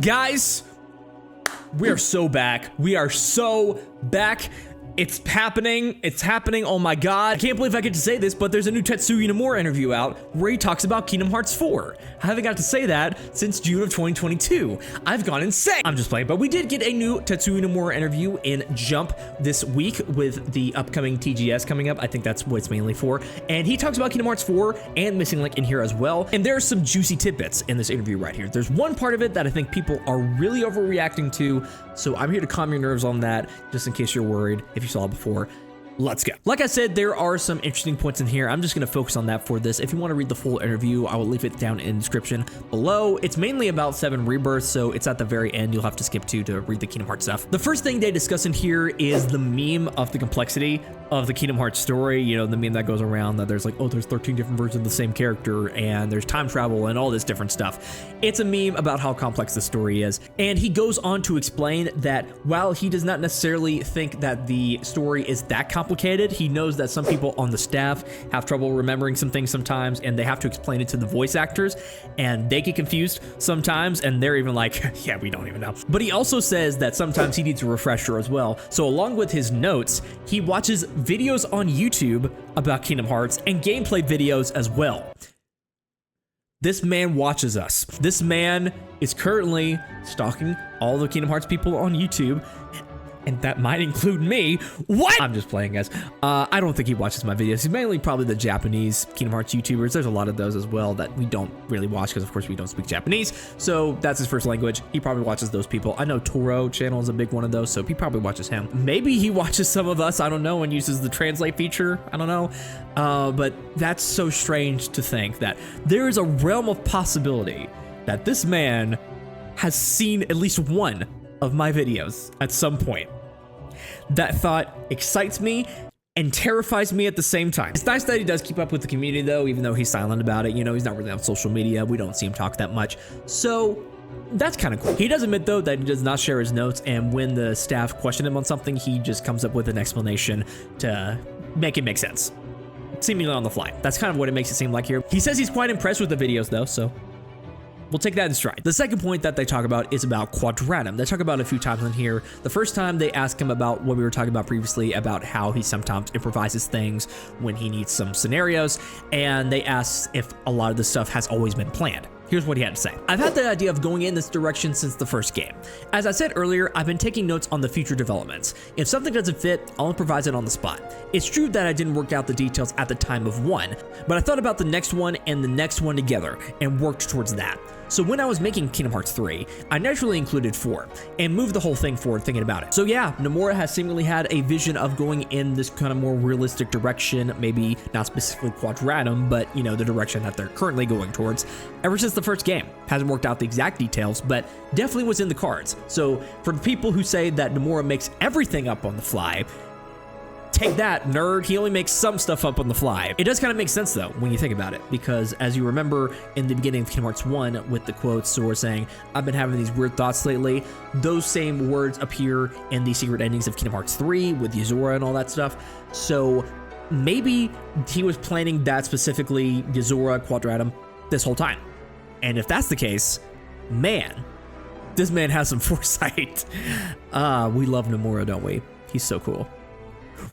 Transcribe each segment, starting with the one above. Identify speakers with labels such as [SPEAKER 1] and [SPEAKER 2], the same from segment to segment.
[SPEAKER 1] Guys, we are so back. We are so back. It's happening. It's happening. Oh my God. I can't believe I get to say this, but there's a new Tetsuya Nomura interview out where he talks about Kingdom Hearts 4. I haven't got to say that since June of 2022. I've gone insane. I'm just playing, but we did get a new Tetsuya Nomura interview in Jump this week with the upcoming TGS coming up. I think that's what it's mainly for. And he talks about Kingdom Hearts 4 and Missing Link in here as well. And there are some juicy tidbits in this interview right here. There's one part of it that I think people are really overreacting to. So I'm here to calm your nerves on that, just in case you're worried. If you saw it before, let's go. Like I said, there are some interesting points in here. I'm just going to focus on that for this. If you want to read the full interview, I will leave it down in the description below. It's mainly about 7 Rebirths, so it's at the very end. You'll have to skip to read the Kingdom Hearts stuff. The first thing they discuss in here is the meme of the complexity of the Kingdom Hearts story. You know, the meme that goes around that there's like, oh, there's 13 different versions of the same character and there's time travel and all this different stuff. It's a meme about how complex the story is. And he goes on to explain that while he does not necessarily think that the story is that complicated, he knows that some people on the staff have trouble remembering some things sometimes, and they have to explain it to the voice actors, and they get confused sometimes, and they're even like, yeah, we don't even know. But he also says that sometimes he needs a refresher as well. So along with his notes, he watches videos on YouTube about Kingdom Hearts and gameplay videos as well. This man watches us. This man is currently stalking all the Kingdom Hearts people on YouTube, and that might include me. What? I'm just playing, guys. I don't think he watches my videos. He's mainly probably the Japanese Kingdom Hearts YouTubers. There's a lot of those as well that we don't really watch because, of course, we don't speak Japanese. So that's his first language. He probably watches those people. I know Toro channel is a big one of those, so he probably watches him. Maybe he watches some of us. I don't know, and uses the translate feature. I don't know. But that's so strange to think that there is a realm of possibility that this man has seen at least one of my videos at some point. That thought excites me and terrifies me at the same time. It's nice that he does keep up with the community though, even though he's silent about it. You know, he's not really on social media. We don't see him talk that much. So that's kind of cool. He does admit though that he does not share his notes, and when the staff question him on something, he just comes up with an explanation to make it make sense, seemingly on the fly. That's kind of what it makes it seem like here. He says he's quite impressed with the videos though, so we'll take that in stride. The second point that they talk about is about Quadratum. They talk about it a few times in here. The first time they ask him about what we were talking about previously, about how he sometimes improvises things when he needs some scenarios, and they ask if a lot of this stuff has always been planned. Here's what he had to say. I've had the idea of going in this direction since the first game. As I said earlier, I've been taking notes on the future developments. If something doesn't fit, I'll improvise it on the spot. It's true that I didn't work out the details at the time of 1, but I thought about the next one and the next one together and worked towards that. So when I was making Kingdom Hearts 3, I naturally included 4 and moved the whole thing forward thinking about it. So yeah, Nomura has seemingly had a vision of going in this kind of more realistic direction, maybe not specifically Quadratum, but you know, the direction that they're currently going towards ever since the first game. Hasn't worked out the exact details, but definitely was in the cards. So for the people who say that Nomura makes everything up on the fly, take that, nerd. He only makes some stuff up on the fly. It does kind of make sense though when you think about it, because as you remember in the beginning of Kingdom Hearts 1 with the quotes, Sora saying, I've been having these weird thoughts lately, those same words appear in the secret endings of Kingdom Hearts 3 with Yuzora and all that stuff. So maybe he was planning that specifically, Yuzora, Quadratum, this whole time. And if that's the case, man, this man has some foresight. We love Nomura, don't we? He's so cool.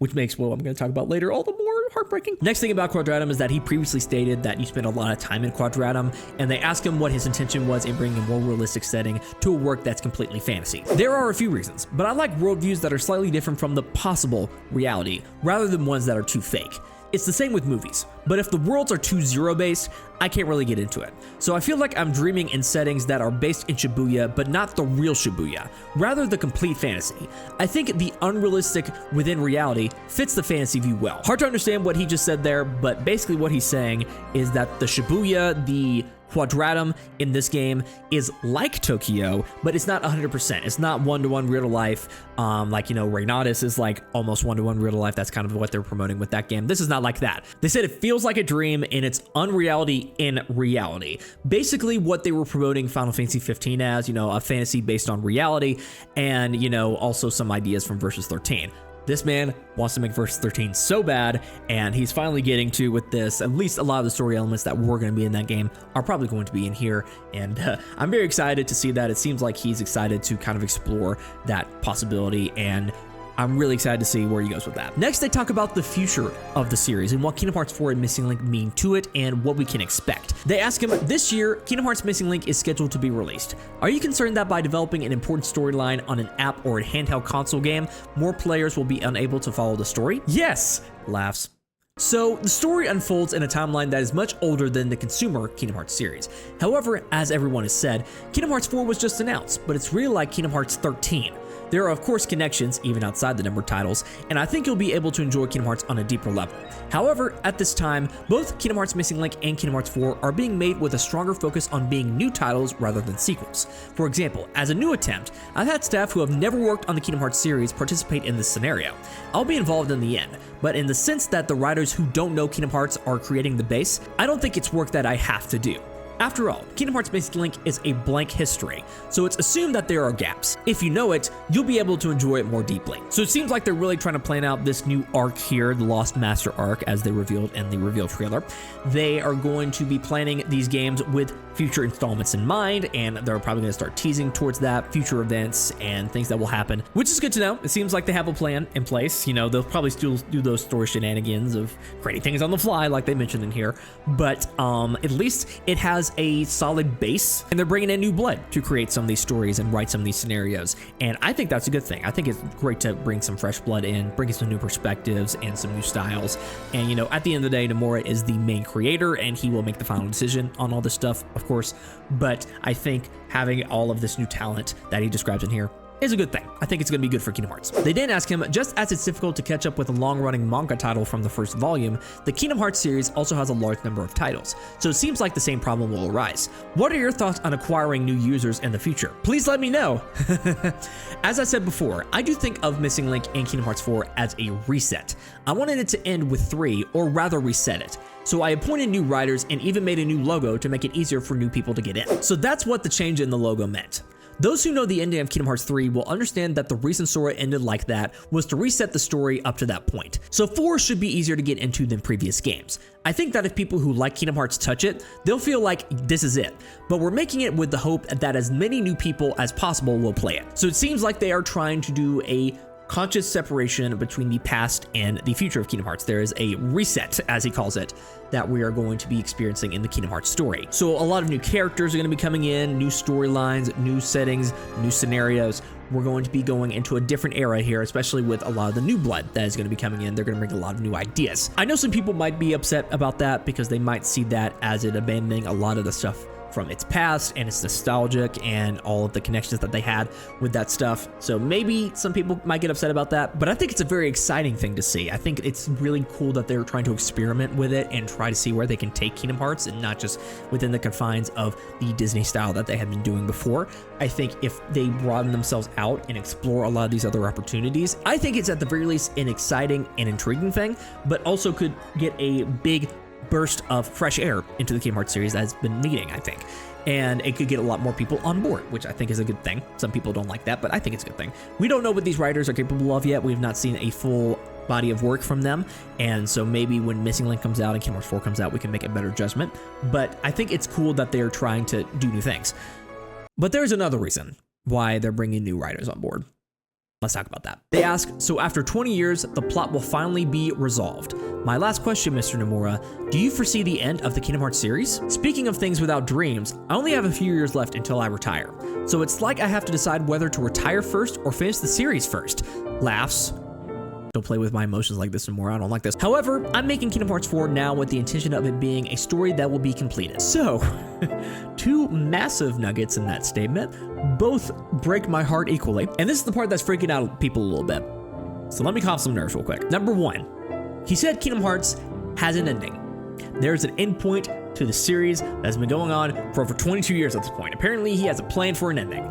[SPEAKER 1] Which makes what I'm going to talk about later all the more heartbreaking. Next thing about Quadratum is that he previously stated that you spend a lot of time in Quadratum, and they ask him what his intention was in bringing a more realistic setting to a work that's completely fantasy. There are a few reasons, but I like worldviews that are slightly different from the possible reality, rather than ones that are too fake. It's the same with movies, but if the worlds are too zero-based, I can't really get into it. So I feel like I'm dreaming in settings that are based in Shibuya, but not the real Shibuya, rather the complete fantasy. I think the unrealistic within reality fits the fantasy view well. Hard to understand what he just said there, but basically what he's saying is that the Shibuya, the Quadratum in this game is like Tokyo, but it's not 100%. It's not one-to-one real life. Like, you know, Reynaudis is like almost one-to-one real life. That's kind of what they're promoting with that game. This is not like that. They said it feels like a dream and it's unreality in reality. Basically what they were promoting Final Fantasy 15 as, you know, a fantasy based on reality, and, you know, also some ideas from Versus 13. This man wants to make verse 13 so bad, and he's finally getting to with this. At least a lot of the story elements that were going to be in that game are probably going to be in here, and I'm very excited to see that. It seems like he's excited to kind of explore that possibility, and I'm really excited to see where he goes with that. Next, they talk about the future of the series and what Kingdom Hearts 4 and Missing Link mean to it and what we can expect. They ask him, this year, Kingdom Hearts Missing Link is scheduled to be released. Are you concerned that by developing an important storyline on an app or a handheld console game, more players will be unable to follow the story? Yes, laughs. So, the story unfolds in a timeline that is much older than the consumer Kingdom Hearts series. However, as everyone has said, Kingdom Hearts 4 was just announced, but it's really like Kingdom Hearts 13. There are of course connections, even outside the numbered titles, and I think you'll be able to enjoy Kingdom Hearts on a deeper level. However, at this time, both Kingdom Hearts Missing Link and Kingdom Hearts 4 are being made with a stronger focus on being new titles rather than sequels. For example, as a new attempt, I've had staff who have never worked on the Kingdom Hearts series participate in this scenario. I'll be involved in the end, but in the sense that the writers who don't know Kingdom Hearts are creating the base, I don't think it's work that I have to do. After all, Kingdom Hearts Missing Link is a blank history, so it's assumed that there are gaps. If you know it, you'll be able to enjoy it more deeply. So it seems like they're really trying to plan out this new arc here, the Lost Master arc, as they revealed in the reveal trailer. They are going to be planning these games with future installments in mind, and they're probably going to start teasing towards that, future events and things that will happen, which is good to know. It seems like they have a plan in place. You know, they'll probably still do those story shenanigans of creating things on the fly, like they mentioned in here, but at least it has a solid base, and they're bringing in new blood to create some of these stories and write some of these scenarios, and I think that's a good thing. I think it's great to bring some fresh blood in, bring some new perspectives and some new styles, and you know, at the end of the day, Nomura is the main creator, and he will make the final decision on all this stuff, of course, but I think having all of this new talent that he describes in here is a good thing. I think it's going to be good for Kingdom Hearts. They didn't ask him, just as it's difficult to catch up with a long-running manga title from the first volume, the Kingdom Hearts series also has a large number of titles, so it seems like the same problem will arise. What are your thoughts on acquiring new users in the future? Please let me know. As I said before, I do think of Missing Link and Kingdom Hearts 4 as a reset. I wanted it to end with 3, or rather reset it. So I appointed new writers and even made a new logo to make it easier for new people to get in. So that's what the change in the logo meant. Those who know the ending of Kingdom Hearts 3 will understand that the reason Sora ended like that was to reset the story up to that point. So 4 should be easier to get into than previous games. I think that if people who like Kingdom Hearts touch it, they'll feel like this is it. But we're making it with the hope that as many new people as possible will play it. So it seems like they are trying to do a conscious separation between the past and the future of Kingdom Hearts. There is a reset, as he calls it, that we are going to be experiencing in the Kingdom Hearts story. So a lot of new characters are going to be coming in, new storylines, new settings, new scenarios. We're going to be going into a different era here, especially with a lot of the new blood that is going to be coming in. They're going to bring a lot of new ideas. I know some people might be upset about that because they might see that as it abandoning a lot of the stuff from its past, and it's nostalgic and all of the connections that they had with that stuff. So maybe some people might get upset about that, but I think it's a very exciting thing to see. I think it's really cool that they're trying to experiment with it and try to see where they can take Kingdom Hearts and not just within the confines of the Disney style that they had been doing before. I think if they broaden themselves out and explore a lot of these other opportunities, I think it's at the very least an exciting and intriguing thing, but also could get a big burst of fresh air into the Kingdom Hearts series that has been needing, I think. And it could get a lot more people on board, which I think is a good thing. Some people don't like that, but I think it's a good thing. We don't know what these writers are capable of yet. We've not seen a full body of work from them, and so maybe when Missing Link comes out and Kingdom Hearts 4 comes out, we can make a better judgment. But I think it's cool that they're trying to do new things. But there's another reason why they're bringing new writers on board. Let's talk about that. They ask, so after 20 years, the plot will finally be resolved. My last question, Mr. Nomura, do you foresee the end of the Kingdom Hearts series? Speaking of things without dreams, I only have a few years left until I retire. So it's like I have to decide whether to retire first or finish the series first. Laughs. Don't play with my emotions like this anymore. I don't like this. However, I'm making Kingdom Hearts 4 now with the intention of it being a story that will be completed. So, 2 massive nuggets in that statement, both break my heart equally. And this is the part that's freaking out people a little bit. So let me calm some nerves real quick. Number 1, he said Kingdom Hearts has an ending. There's an end point to the series that's been going on for over 22 years at this point. Apparently, he has a plan for an ending.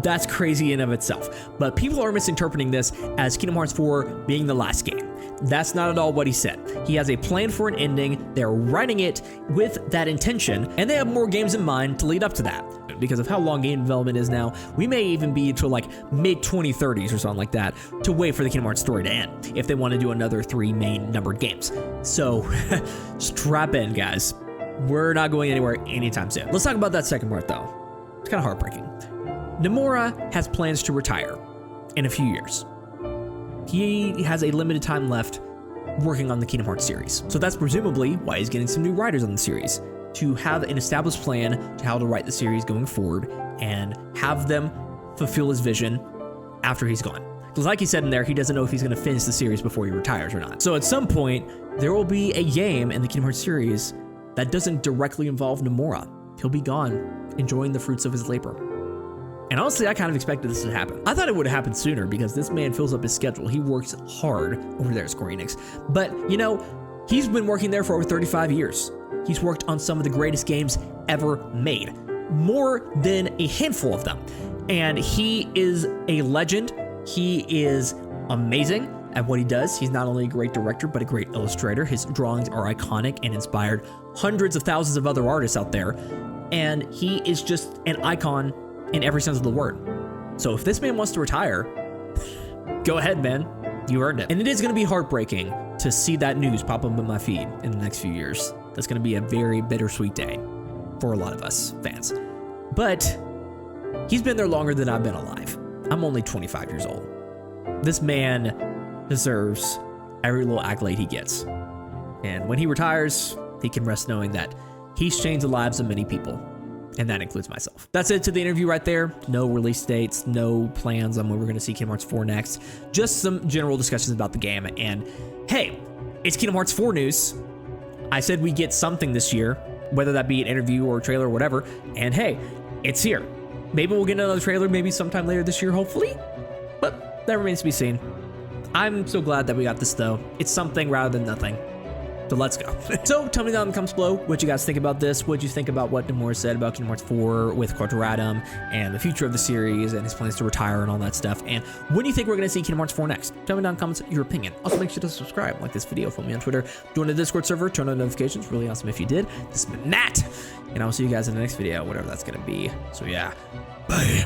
[SPEAKER 1] That's crazy in of itself, but people are misinterpreting this as Kingdom Hearts 4 being the last game. That's not at all what he said. He has a plan for an ending, they're writing it with that intention, and they have more games in mind to lead up to that. soon because of how long game development is now. We may even be to like mid 2030s or something like that to wait for the Kingdom Hearts story to end if they want to do another 3 main numbered games. So strap in, guys. We're not going anywhere anytime soon. Let's talk about that second part though. It's kind of heartbreaking. Nomura has plans to retire in a few years. He has a limited time left working on the Kingdom Hearts series. So that's presumably why he's getting some new writers on the series, to have an established plan to how to write the series going forward and have them fulfill his vision after he's gone. Because like he said in there, he doesn't know if he's going to finish the series before he retires or not. So at some point, there will be a game in the Kingdom Hearts series that doesn't directly involve Nomura. He'll be gone, enjoying the fruits of his labor. And honestly, I kind of expected this to happen. I thought it would have happened sooner because this man fills up his schedule. He works hard over there at Square Enix. But, you know, he's been working there for over 35 years. He's worked on some of the greatest games ever made, more than a handful of them. And he is a legend. He is amazing at what he does. He's not only a great director, but a great illustrator. His drawings are iconic and inspired hundreds of thousands of other artists out there. And he is just an icon in every sense of the word. So if this man wants to retire, go ahead, man. You earned it. And it is going to be heartbreaking to see that news pop up in my feed in the next few years. That's going to be a very bittersweet day for a lot of us fans. But he's been there longer than I've been alive. I'm only 25 years old. This man deserves every little accolade he gets. And when he retires, he can rest knowing that he's changed the lives of many people. And that includes myself. That's it to the interview right there. No release dates, no plans on when we're going to see Kingdom Hearts 4 next. Just some general discussions about the game. And hey, it's Kingdom Hearts 4 news. I said we get something this year, whether that be an interview or a trailer or whatever. And hey, it's here. Maybe we'll get another trailer maybe sometime later this year, hopefully. But that remains to be seen. I'm so glad that we got this though. It's something rather than nothing. So let's go. So tell me down in the comments below what you guys think about this. What you think about what Nomura said about Kingdom Hearts 4 with Quadratum and the future of the series and his plans to retire and all that stuff. And when do you think we're going to see Kingdom Hearts 4 next? Tell me down in the comments your opinion. Also make sure to subscribe, like this video, follow me on Twitter, join the Discord server, turn on notifications. Really awesome if you did. This has been Matt, and I will see you guys in the next video, whatever that's going to be. So yeah, bye.